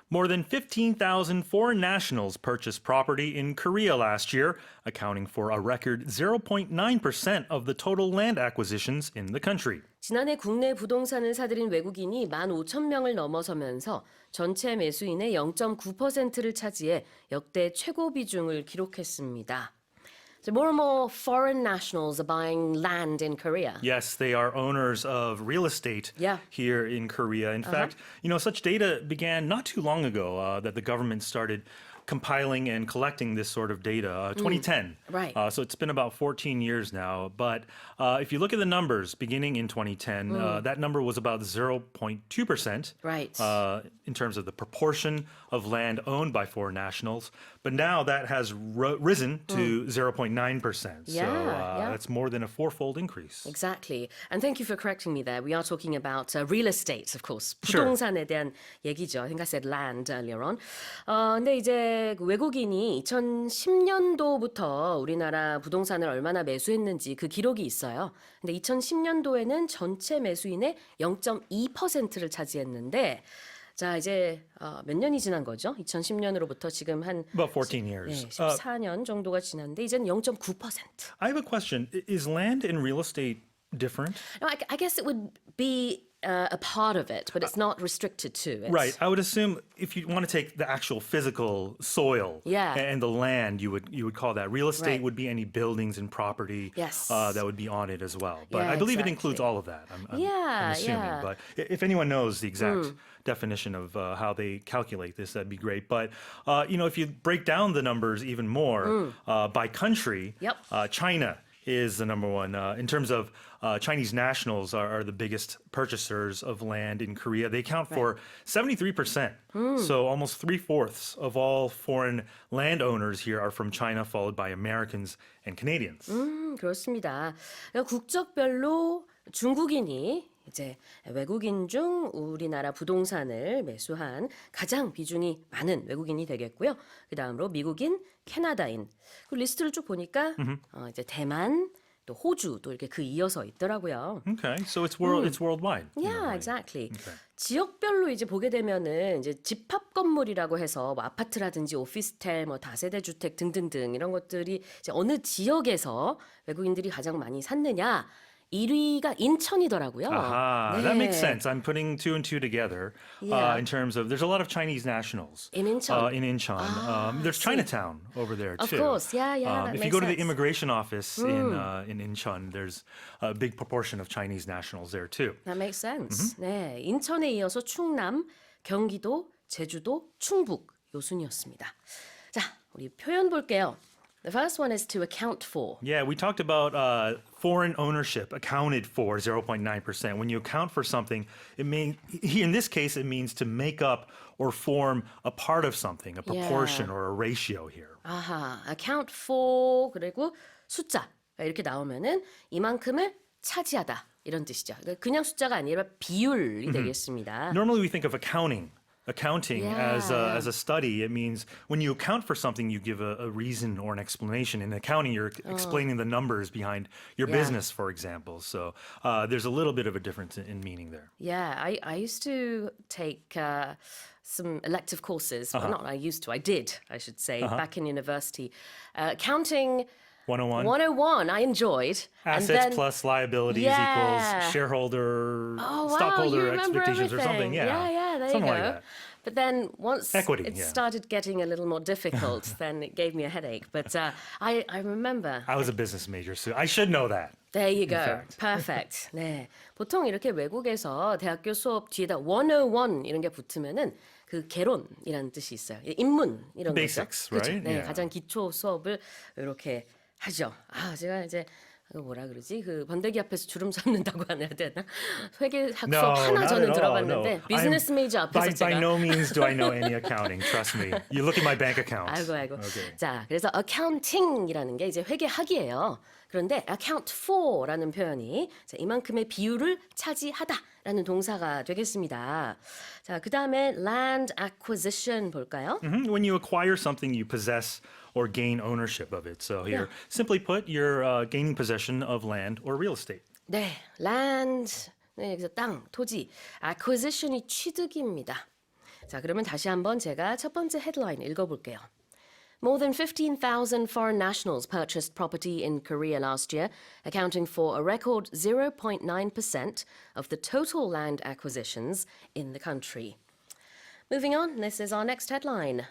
More than 15,000 foreign nationals purchased property in Korea last year, accounting for a record 0.9% of the total land acquisitions in the country. 지난해 국내 부동산을 사들인 외국인이 15,000명을 넘어서면서 전체 매수인의 0.9%를 차지해 역대 최고 비중을 기록했습니다. So more and more foreign nationals are buying land in Korea. Yes, they are owners of real estate here in Korea. In fact, such data began not too long ago that the government started compiling and collecting this sort of data, 2010. Right. So it's been about 14 years now. But if you look at the numbers beginning in 2010, that number was about 0.2%. Right. In terms of the proportion of land owned by foreign nationals. But now that has risen to 0.9%. So that's more than a fourfold increase. Exactly. And thank you for correcting me there. We are talking about real estate, of course. Sure. 부동산에 대한 얘기죠. I think I said land earlier on. 근데 이제 외국인이 2010년도부터 우리나라 부동산을 얼마나 매수했는지 그 기록이 있어요. 근데 2010년도에는 전체 매수인의 0.2%를 차지했는데 자, 이제 몇 년이 지난 거죠? 2010년으로부터 지금 한 About 14 years. 14년 정도가 지났는데 이제는 0.9%. I have a question. Is land and real estate different? No, I guess it would be a part of it, but it's not restricted to it. Right. I would assume if you want to take the actual physical soil and the land, you would call that. Real estate would be any buildings and property that would be on it as well. But I believe it includes all of that. I'm assuming. But if anyone knows the exact definition of how they calculate this, that'd be great. But if you break down the numbers even more by country, China is the number one. In terms of Chinese nationals are the biggest purchasers of land in Korea. They account for 73%. So almost 3/4 of all foreign landowners here are from China, followed by Americans and Canadians. 그렇습니다. 국적별로 중국인이 이제 외국인 중 우리나라 부동산을 매수한 가장 비중이 많은 외국인이 되겠고요. 그 다음으로 미국인, 캐나다인. 그 리스트를 쭉 보니까 이제 대만, 또 호주도 이렇게 그 이어서 있더라고요. Okay, so it's worldwide. Yeah, exactly. Okay. 지역별로 이제 보게 되면은 이제 집합 건물이라고 해서 뭐 아파트라든지 오피스텔, 뭐 다세대 주택 등등등 이런 것들이 이제 어느 지역에서 외국인들이 가장 많이 샀느냐? 1위가 인천이더라고요. 네. That makes sense. I'm putting two and two together in terms of there's a lot of Chinese nationals in Incheon. In Incheon. There's Chinatown over there too. Of course, that if makes you go to the sense. immigration office in Incheon, there's a big proportion of Chinese nationals there too. That makes sense. 네, 인천에 이어서 충남, 경기도, 제주도, 충북 요 순이었습니다. 자, 우리 표현 볼게요. The first one is to account for. Yeah, we talked about foreign ownership accounted for 0.9%. When you account for something, in this case, it means to make up or form a part of something, a proportion or a ratio here. 아하, account for 그리고 숫자 이렇게 나오면은 이만큼을 차지하다 이런 뜻이죠. 그냥 숫자가 아니라 비율이 되겠습니다. Normally we think of accounting as a study. It means when you account for something, you give a reason or an explanation. In accounting, you're explaining the numbers behind your business, for example. So there's a little bit of a difference in meaning there. Yeah, I used to take some elective courses. Well, not I used to, I did, I should say, back in university. Accounting 101. 101, I enjoyed. Assets plus liabilities equals shareholder, stockholder expectations or something. Yeah, there something you go. like that. But then once Equity, it started getting a little more difficult, then it gave me a headache. But I remember. I was a business major, so I should know that. There you go. Perfect. 네. 보통 이렇게 외국에서 대학교 수업 뒤에다 101 이런 게 붙으면은 그 개론이라는 뜻이 있어요. 인문 이런 거죠. Basics, 그렇죠? right? 네, 가장 기초 수업을 이렇게 하죠. 제가 이제 뭐라 그러지? 그 번데기 앞에서 주름 잡는다고 해야 되나? 회계학 수업 하나 저는 들어봤는데 비즈니스 메이저 앞에서 제가 By no means do I know any accounting. Trust me. You look at my bank accounts. 아이고. Okay. 자, 그래서 accounting이라는 게 이제 회계학이에요. 그런데 account for라는 표현이 이만큼의 비율을 차지하다라는 동사가 되겠습니다. 자, 그 다음에 land acquisition 볼까요? When you acquire something, you possess or gain ownership of it. So here, simply put, you're gaining possession of land or real estate. 네, land, 네, 여기서 땅, 토지, acquisition이 취득입니다. 자, 그러면 다시 한번 제가 첫 번째 헤드라인 읽어볼게요. More than 15,000 foreign nationals purchased property in Korea last year, accounting for a record 0.9% of the total land acquisitions in the country. Moving on, this is our next headline.